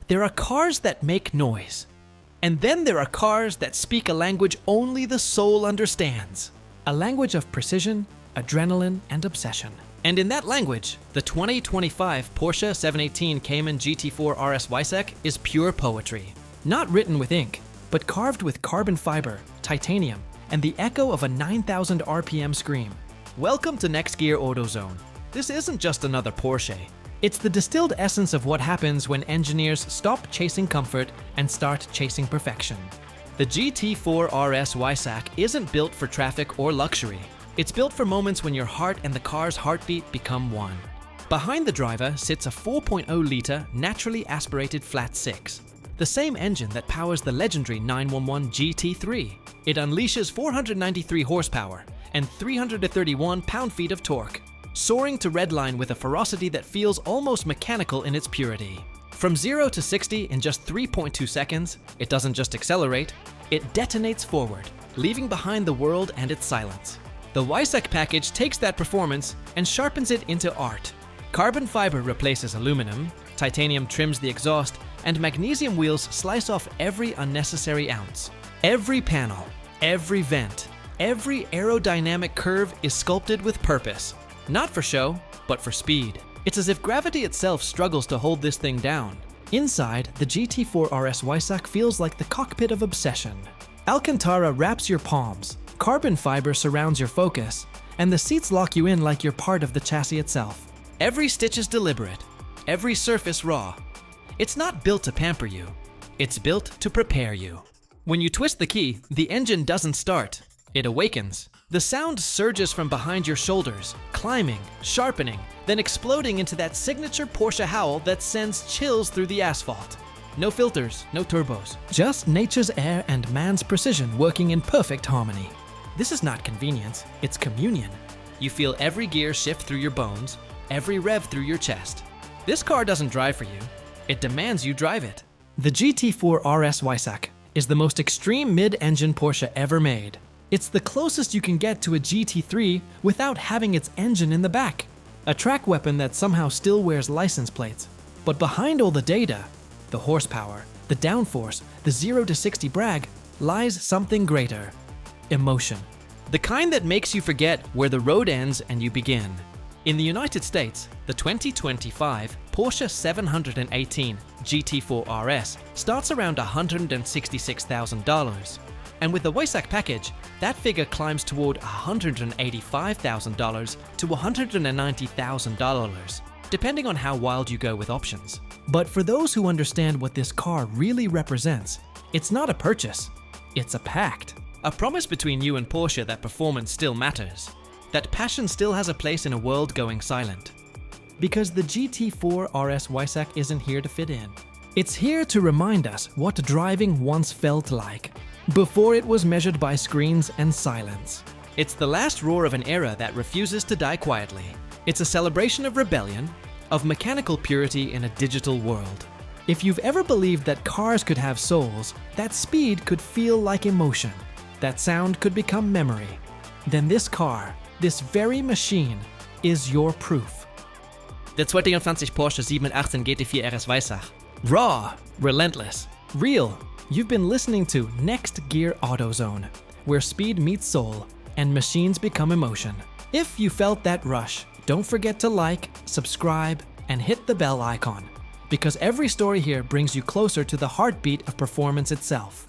There are cars that make noise. And then there are cars that speak a language only the soul understands. A language of precision, adrenaline, and obsession. And in that language, the 2025 Porsche 718 Cayman GT4 RS Weissach is pure poetry. Not written with ink, but carved with carbon fiber, titanium, and the echo of a 9,000 RPM scream. Welcome to NextGear AutoZone. This isn't just another Porsche. It's the distilled essence of what happens when engineers stop chasing comfort and start chasing perfection. The GT4 RS Weissach isn't built for traffic or luxury. It's built for moments when your heart and the car's heartbeat become one. Behind the driver sits a 4.0-liter naturally aspirated flat six, the same engine that powers the legendary 911 GT3. It unleashes 493 horsepower and 331 pound-feet of torque, soaring to redline with a ferocity that feels almost mechanical in its purity. From 0 to 60 in just 3.2 seconds, it doesn't just accelerate, it detonates forward, leaving behind the world and its silence. The Weissach package takes that performance and sharpens it into art. Carbon fiber replaces aluminum, titanium trims the exhaust, and magnesium wheels slice off every unnecessary ounce. Every panel, every vent, every aerodynamic curve is sculpted with purpose. Not for show, but for speed. It's as if gravity itself struggles to hold this thing down. Inside, the GT4 RS Weissach feels like the cockpit of obsession. Alcantara wraps your palms, carbon fiber surrounds your focus, and the seats lock you in like you're part of the chassis itself. Every stitch is deliberate, every surface raw. It's not built to pamper you, it's built to prepare you. When you twist the key, the engine doesn't start, it awakens. The sound surges from behind your shoulders, climbing, sharpening, then exploding into that signature Porsche howl that sends chills through the asphalt. No filters, no turbos, just nature's air and man's precision working in perfect harmony. This is not convenience, it's communion. You feel every gear shift through your bones, every rev through your chest. This car doesn't drive for you, it demands you drive it. The GT4 RS Weissach is the most extreme mid-engine Porsche ever made. It's the closest you can get to a GT3 without having its engine in the back. A track weapon that somehow still wears license plates. But behind all the data, the horsepower, the downforce, the 0 to 60 brag, lies something greater. Emotion. The kind that makes you forget where the road ends and you begin. In the United States, the 2025 Porsche 718 GT4 RS starts around $166,000. And with the Weissach package, that figure climbs toward $185,000 to $190,000, depending on how wild you go with options. But for those who understand what this car really represents, it's not a purchase, it's a pact. A promise between you and Porsche that performance still matters, that passion still has a place in a world going silent. Because the GT4 RS Weissach isn't here to fit in. It's here to remind us what driving once felt like, before it was measured by screens and silence. It's the last roar of an era that refuses to die quietly. It's a celebration of rebellion, of mechanical purity in a digital world. If you've ever believed that cars could have souls, that speed could feel like emotion, that sound could become memory, then this car, this very machine, is your proof. Der 2024 Porsche 718 GT4 RS Weissach. Raw, relentless, real. You've been listening to NextGear AutoZone, where speed meets soul and machines become emotion. If you felt that rush, don't forget to like, subscribe, and hit the bell icon, because every story here brings you closer to the heartbeat of performance itself.